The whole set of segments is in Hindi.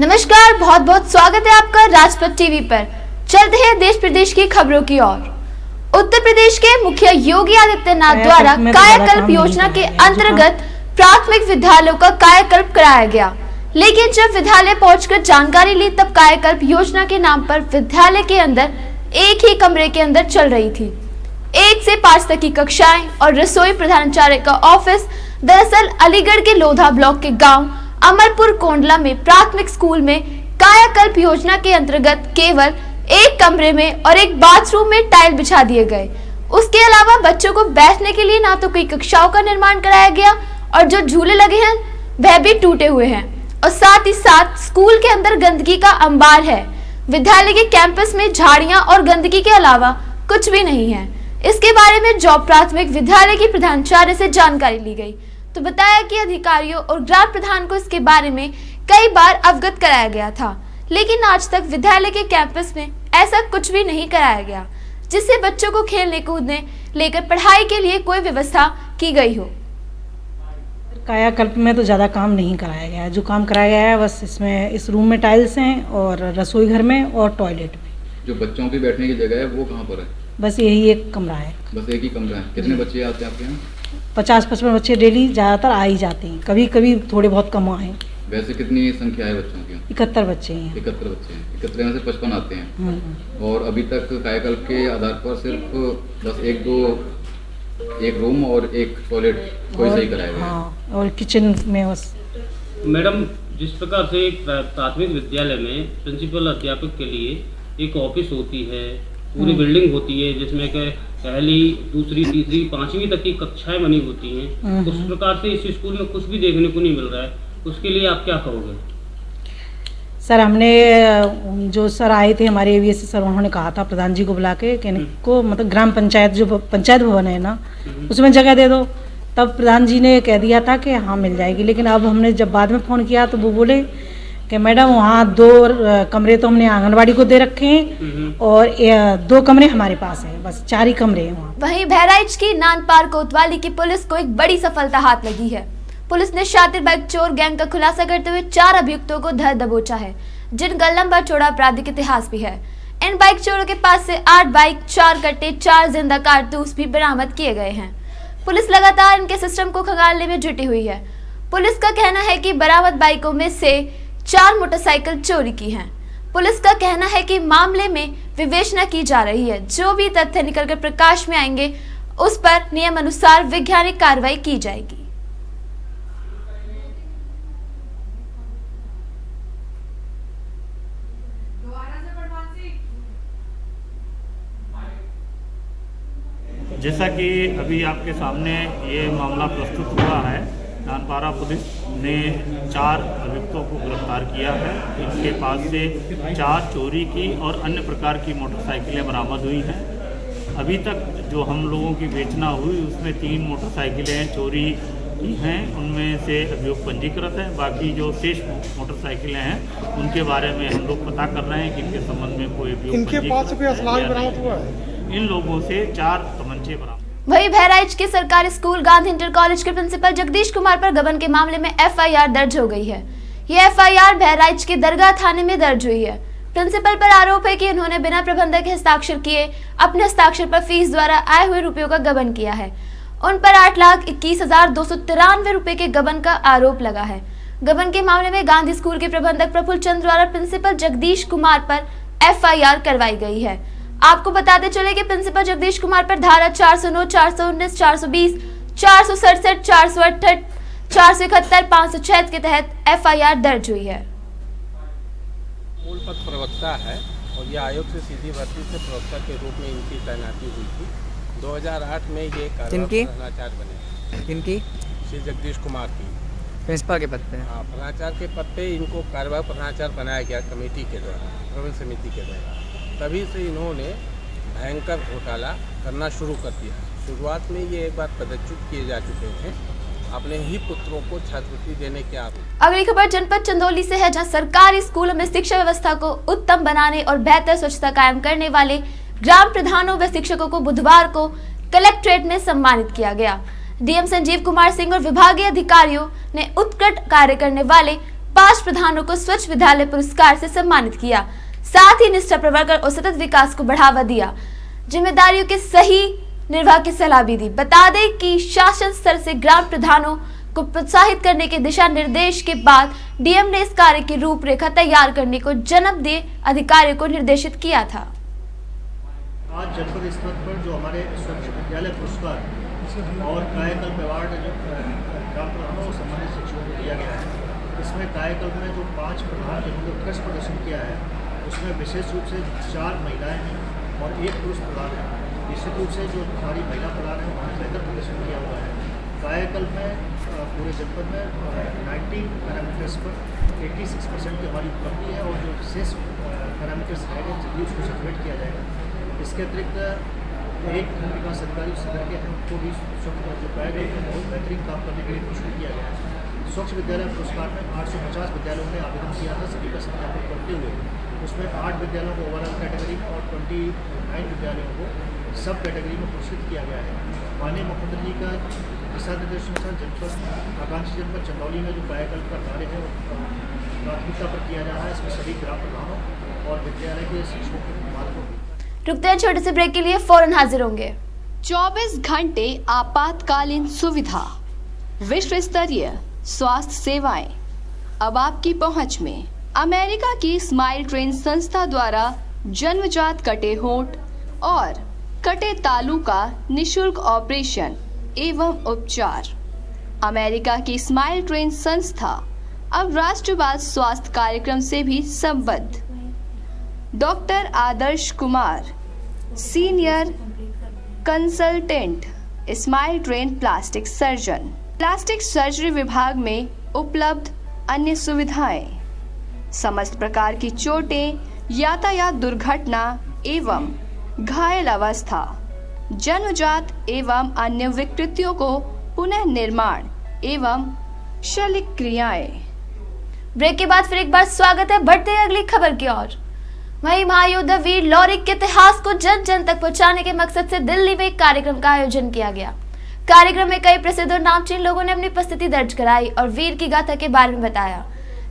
नमस्कार, बहुत बहुत स्वागत है आपका राजपथ टीवी पर। चलते हैं देश प्रदेश की खबरों की ओर। उत्तर प्रदेश के मुखिया योगी आदित्यनाथ द्वारा कायाकल्प योजना के अंतर्गत प्राथमिक विद्यालयों का कायाकल्प कराया गया, लेकिन जब विद्यालय पहुंचकर जानकारी ली तब कायाकल्प योजना के नाम पर विद्यालय के अंदर एक ही कमरे के अंदर चल रही थी 1 से 5 तक की कक्षाएं और रसोई प्रधानाचार्य का ऑफिस। दरअसल अलीगढ़ के लोधा ब्लॉक के गांव अमरपुर कोंडला में प्राथमिक स्कूल में कायाकल्प योजना के अंतर्गत केवल एक कमरे में और एक बाथरूम में टाइल बिछा दिए गए। उसके अलावा बच्चों को बैठने के लिए ना तो कोई कक्षाओं का निर्माण कराया गया और जो झूले लगे हैं वह भी टूटे हुए हैं, और साथ ही साथ स्कूल के अंदर गंदगी का अंबार है। विद्यालय के कैंपस में झाड़ियां और गंदगी के अलावा कुछ भी नहीं है। इसके बारे में जॉब प्राथमिक विद्यालय की प्रधानाचार्य से जानकारी ली गई तो बताया कि अधिकारियों और ग्राम प्रधान को इसके बारे में कई बार अवगत कराया गया था, लेकिन आज तक विद्यालय के कैंपस में ऐसा कुछ भी नहीं कराया गया जिससे बच्चों को खेलने कूदने लेकर पढ़ाई के लिए कोई व्यवस्था की गई हो। कायाकल्प में तो ज़्यादा काम नहीं कराया गया है। जो काम कराया गया है बस इसमें इस रूम में टाइल्स हैं और रसोई घर में और टॉयलेट में। जो बच्चों की बैठने की जगह है वो कहाँ पर है? बस यही एक कमरा है। बस एक ही कमरा है। कितने बच्चे आते हैं आपके यहाँ? 50-55 बच्चे डेली ज़्यादातर आ ही जाते हैं, कभी कभी थोड़े बहुत कम आए। वैसे कितनी संख्या है बच्चों की? 71 बच्चे हैं। 71 बच्चे हैं। 71 में से 55 आते हैं। और अभी तक कायाकल्प के आधार पर सिर्फ बस एक रूम और एक टॉयलेट कोई सही कराया गया। हाँ, और किचन में बस। मैडम, जिस प्रकार से एक प्राथमिक विद्यालय में प्रिंसिपल अध्यापक के लिए एक ऑफिस होती है, पूरी बिल्डिंग होती है जिसमें के पहली, दूसरी, तीसरी, 5वीं तक की कक्षाएं बनी होती हैं, उस प्रकार से इस स्कूल में कुछ भी देखने को नहीं मिल रहा है। उसके लिए आप क्या कहोगे? सर, हमने जो सर आए थे हमारे AVS सर, उन्होंने कहा था प्रधान जी को बुला के कि इनको मतलब ग्राम पंचायत जो पंचायत भवन है ना उसमें जगह दे दो। तब प्रधान जी ने कह दिया था कि हाँ मिल जाएगी, लेकिन अब हमने जब बाद में फ़ोन किया तो वो बोले कि मैडम वहाँ 2 कमरे तो हमने आंगनबाड़ी को दे रखे हैं और 2 कमरे हमारे पास हैं, बस 4 ही कमरे हैं वहाँ। वहीं बहराइच की नानपार कोतवाली की पुलिस को एक बड़ी सफलता हाथ लगी है। पुलिस ने शातिर बाइक चोर गैंग का खुलासा करते हुए 4 अभियुक्तों को धर दबोचा है, जिनका लंबा चौड़ा आपराधिक इतिहास भी है। इन बाइक चोरों के पास से 8 बाइक, 4 कट्टे, 4 जिंदा कारतूस भी बरामद किए गए हैं। पुलिस लगातार इनके सिस्टम को खंगालने में जुटी हुई है। पुलिस का कहना है कि बरामद बाइकों में से 4 मोटरसाइकिल चोरी की हैं। पुलिस का कहना है कि मामले में विवेचना की जा रही है। जो भी तथ्य निकलकर प्रकाश में आएंगे उस पर नियम अनुसार वैज्ञानिक कार्रवाई की जाएगी। जैसा कि अभी आपके सामने ये मामला प्रस्तुत हुआ है, नानपारा पुलिस ने 4 अभियुक्तों को गिरफ्तार किया है। इनके पास से 4 चोरी की और अन्य प्रकार की मोटरसाइकिलें बरामद हुई हैं। अभी तक जो हम लोगों की बेचना हुई उसमें 3 मोटरसाइकिलें चोरी की हैं, उनमें से अभियोग पंजीकृत है। बाकी जो शेष मोटरसाइकिलें हैं उनके बारे में हम लोग पता कर रहे हैं कि इनके संबंध में कोई अभियोग इनके पास कोई असलाह बरामद हुआ है। इन लोगों से 4 तमंचे बरामद। वहीं बहराइच के सरकारी स्कूल गांधी इंटर कॉलेज के प्रिंसिपल जगदीश कुमार पर गबन के मामले में FIR दर्ज हो गई है। यह FIR बहराइच के दरगाह थाने में दर्ज हुई है। प्रिंसिपल पर आरोप है कि उन्होंने बिना प्रबंधक के हस्ताक्षर किए अपने हस्ताक्षर पर फीस द्वारा आए हुए रुपयों का गबन किया है। उन पर 8,21,293 रुपए के गबन का आरोप लगा है। गबन के मामले में गांधी स्कूल के प्रबंधक प्रफुल्ल चंद्र द्वारा प्रिंसिपल जगदीश कुमार पर FIR करवाई गई है। आपको बताते चले कि प्रिंसिपल जगदीश कुमार पर धारा 409, 419, 420, 467, 468, 471, 506 के तहत FIR दर्ज हुई है। मूल पद प्रवक्ता है और यह आयोग से सीधी भर्ती से प्रवक्ता के रूप में इनकी तैनाती हुई थी। 2008 में ये प्रधानाचार्य बने। किनकी? श्री जगदीश कुमार की प्रिंसिपल के पद पे। हाँ, प्रधानाचार्य के पद पे इनको कार्यवाहक प्रधानाचार्य बनाया गया कमेटी के द्वारा, प्रबंध समिति के द्वारा। तभी से इन्होंने भयंकर घोटाला करना शुरू कर दिया। शुरुआत में ये एक बार पदच्युत किए जा चुके थे अपने ही पुत्रों को छात्रवृत्ति देने के आरोप। अगली खबर जनपद चंदौली से है, जहां सरकारी स्कूलों में शिक्षा व्यवस्था को उत्तम बनाने और बेहतर स्वच्छता कायम करने वाले ग्राम प्रधानों व शिक्षकों को बुधवार को कलेक्ट्रेट में सम्मानित किया गया। DM संजीव कुमार सिंह और विभागीय अधिकारियों ने उत्कृष्ट कार्य करने वाले 5 प्रधानों को स्वच्छ विद्यालय पुरस्कार से सम्मानित किया। साथ ही निष्ठा प्रवर्तन और सतत विकास को बढ़ावा दिया। जिम्मेदारियों के सही निर्वाह की सलाह भी दी। बता दें कि शासन स्तर से ग्राम प्रधानों को प्रोत्साहित करने के दिशा निर्देश के बाद डीएम ने इस कार्य की रूपरेखा तैयार करने को जनपदीय अधिकारियों को निर्देशित किया था। आज जनपद स्तर पर जो हमारे स्वच्छ विद्यालय पुरस्कार और कायाकल्प अवार्ड जो ग्राम प्रधानों और सम्मानित शिक्षकों को दिया गया है, इसमें कायाकल्प में जो 5 प्रधान जिन्होंने उत्कृष्ट प्रदर्शन किया है, उसमें विशेष रूप से 4 महिलाएं हैं और 1 पुरुष प्रधान है। निश्चित रूप से जो हमारी महिला प्रधान है उन्होंने बेहतर प्रदर्शन किया हुआ है। कायाकल्प में पूरे जनपद में 90 पैरामीटर्स पर 86% की हमारी उपलब्धि है और जो शेष पैरामीटर्स रहेंगे जल्दी उसको सर्टिफाइड किया जाएगा। इसके अतिरिक्त एक विकास अधिकारी उस तरह के हैं, उनको भी जो कायाकल्प में बहुत बेहतरीन काम करने के लिए पुरस्कृत किया गया है। स्वच्छ विद्यालय पुरस्कार में 850 विद्यालयों ने आवेदन किया था, सभी का सत्यापन करते हुए उसमें 8 विद्यालयों को ओवरऑल कैटेगरी में और 29 विद्यालयों को सब कैटेगरी में पुरस्कृत किया गया है। माननीय मुख्यमंत्री जी का दिशा निर्देश अनुसार जनपद आकांक्षी जनपद चंदौली में जो कायाकल्प का कार्य है प्राथमिकता पर किया जा रहा है। इसमें सभी ग्राम प्रधानों और विद्यालय के शिक्षकों के मालिकों रुकते हैं छोटे से ब्रेक के लिए, फौरन हाजिर होंगे। 24 घंटे आपातकालीन सुविधा, विश्व स्तरीय स्वास्थ्य सेवाएं अब आपकी पहुंच में। अमेरिका की स्माइल ट्रेन संस्था द्वारा जन्मजात कटे होंठ और कटे तालू का निशुल्क ऑपरेशन एवं उपचार। अमेरिका की स्माइल ट्रेन संस्था अब राष्ट्रवाद स्वास्थ्य कार्यक्रम से भी संबद्ध। Doctor Adarsh Kumar, senior consultant, smile train plastic surgeon, plastic surgery विभाग में उपलब्ध अन्य सुविधाएं, समस्त प्रकार की चोटें, यातायात दुर्घटना एवं घायल अवस्था, जन्मजात एवं अन्य विकृतियों को पुनः निर्माण एवं शल्य क्रियाएं। ब्रेक के बाद फिर एक बार स्वागत है। बढ़ते हैं अगली खबर की ओर। वहीं महायोद्धा वीर लॉरिक के इतिहास को जन जन तक पहुंचाने के मकसद से दिल्ली में एक कार्यक्रम का आयोजन किया गया। कार्यक्रम में कई प्रसिद्ध और नामचीन लोगों ने अपनी उपस्थिति दर्ज कराई और वीर की गाथा के बारे में बताया।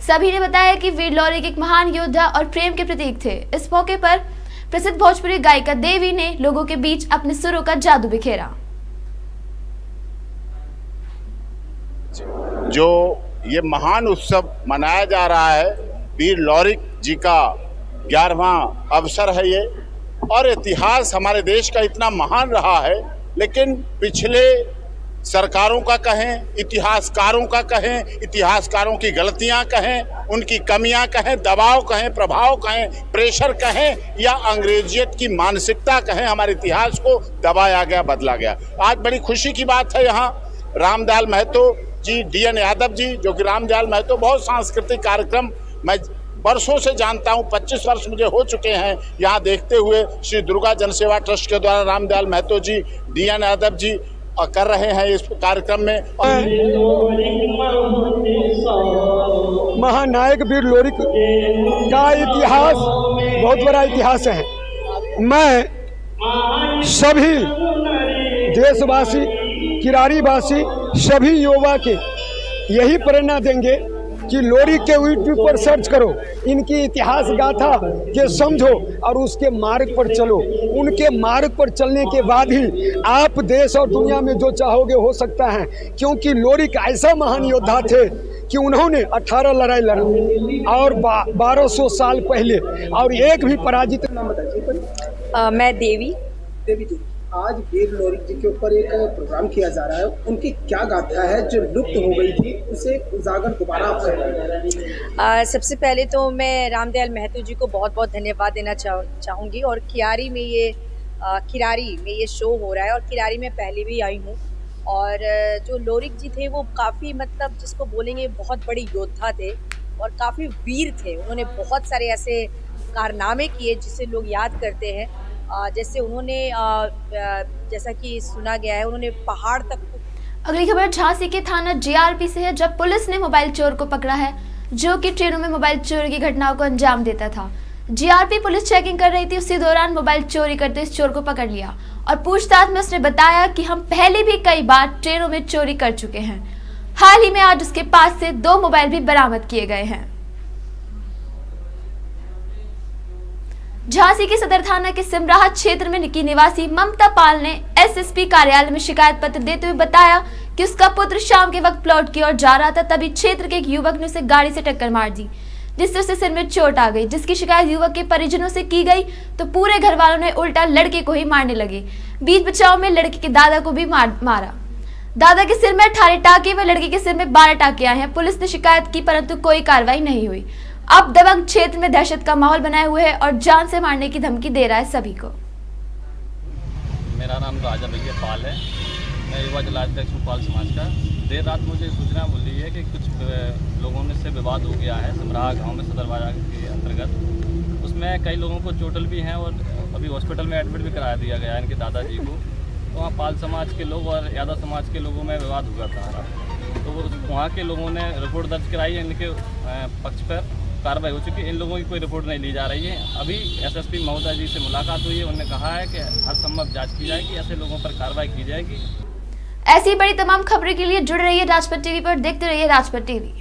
सभी ने बताया कि वीर लॉरिक एक महान योद्धा और प्रेम के प्रतीक थे। इस मौके पर प्रसिद्ध भोजपुरी गायिका देवी ने लोगों के बीच अपने सुरों का जादू बिखेरा। जो ये महान उत्सव मनाया जा रहा है, वीर लॉरिक जी का 11वां अवसर है ये, और इतिहास हमारे देश का इतना महान रहा है, लेकिन पिछले सरकारों का कहें, इतिहासकारों का कहें, इतिहासकारों की गलतियां कहें, उनकी कमियां कहें, दबाव कहें, प्रभाव कहें, प्रेशर कहें या अंग्रेजियत की मानसिकता कहें, हमारे इतिहास को दबाया गया, बदला गया। आज बड़ी खुशी की बात है, यहाँ रामदयाल महतो जी, DN यादव जी, जो कि रामदयाल महतो बहुत सांस्कृतिक कार्यक्रम मैं वर्षों से जानता हूँ, 25 वर्ष मुझे हो चुके हैं यहाँ देखते हुए। श्री दुर्गा जनसेवा ट्रस्ट के द्वारा रामदयाल महतो जी, DN यादव जी कर रहे हैं इस कार्यक्रम में। महानायक वीर लॉरिक का इतिहास बहुत बड़ा इतिहास है। मैं सभी देशवासी, किरारीवासी, सभी युवा के यही प्रेरणा देंगे कि लॉरिक के यूट्यूब पर सर्च करो, इनकी इतिहास गाथा के समझो और उसके मार्ग पर चलो। उनके मार्ग पर चलने के बाद ही आप देश और दुनिया में जो चाहोगे हो सकता है, क्योंकि लॉरिक ऐसा महान योद्धा थे कि उन्होंने 18 लड़ाई लड़ा और 1200 साल पहले, और एक भी पराजित। मैं देवी जी, आज वीर लॉरिक जी के ऊपर एक प्रोग्राम किया जा रहा है, उनकी क्या गाथा है जो लुप्त हो गई थी, उसे उजागर दोबारा आप कर रहे हैं? सबसे पहले तो मैं रामदयाल महतो जी को बहुत बहुत धन्यवाद देना चाहूँगी। और किरारी में ये शो हो रहा है और किरारी में पहले भी आई हूँ। और जो लॉरिक जी थे वो काफ़ी, मतलब जिसको बोलेंगे बहुत बड़े योद्धा थे और काफ़ी वीर थे। उन्होंने बहुत सारे ऐसे कारनामे किए जिसे लोग याद करते हैं। जैसे उन्होंने जैसा कि सुना गया है, उन्होंने पहाड़ तक। अगली खबर झांसी के थाना GRP से है, जब पुलिस ने मोबाइल चोर को पकड़ा है जो कि ट्रेनों में मोबाइल चोरी की घटनाओं को अंजाम देता था। GRP पुलिस चेकिंग कर रही थी, उसी दौरान मोबाइल चोरी करते इस चोर को पकड़ लिया और पूछताछ में उसने बताया कि हम पहले भी कई बार ट्रेनों में चोरी कर चुके हैं। हाल ही में आज उसके पास से 2 मोबाइल भी बरामद किए गए हैं। झांसी के सदर थाना के सिमराहा क्षेत्र में निकी निवासी ममता पाल ने एसएसपी कार्यालय में शिकायत पत्र देते हुए बताया कि उसका पुत्र शाम के वक्त प्लॉट की ओर जा रहा था, तभी क्षेत्र के एक युवक ने उसे गाड़ी से टक्कर मार दी, जिससे उसे सिर में चोट आ गई। जिसकी शिकायत युवक के परिजनों से की गई तो पूरे घर वालों ने उल्टा लड़के को ही मारने लगे। बीच बचाव में लड़के के दादा को भी मारा। दादा के सिर में 18 टाके व लड़के के सिर में 12 टाके आए हैं। पुलिस ने शिकायत की परंतु कोई कार्रवाई नहीं हुई। अब दबंग क्षेत्र में दहशत का माहौल बनाए हुए है और जान से मारने की धमकी दे रहा है सभी को। मेरा नाम राजा भैया पाल है, मैं युवा जिलाध्यक्ष हूँ पाल समाज का। देर रात मुझे सूचना मिली है कि कुछ लोगों में से विवाद हो गया है सिमराहा गांव में सदर बाजार के अंतर्गत। उसमें कई लोगों को चोटल भी हैं और अभी हॉस्पिटल में एडमिट भी करा दिया गया है इनके दादाजी को। तो वहाँ पाल समाज के लोग और यादव समाज के लोगों में विवाद हुआ था, तो वहाँ के लोगों ने रिपोर्ट दर्ज कराई है। इनके पक्ष पर कार्रवाई हो चुकी है। इन लोगों की कोई रिपोर्ट नहीं ली जा रही है। अभी एसएसपी महोदय जी से मुलाकात हुई है, उन्होंने कहा है कि हर संभव जांच की जाएगी, ऐसे लोगों पर कार्रवाई की जाएगी। ऐसी बड़ी तमाम खबरों के लिए जुड़े रहिए राजपथ टीवी पर, देखते रहिए राजपथ टीवी।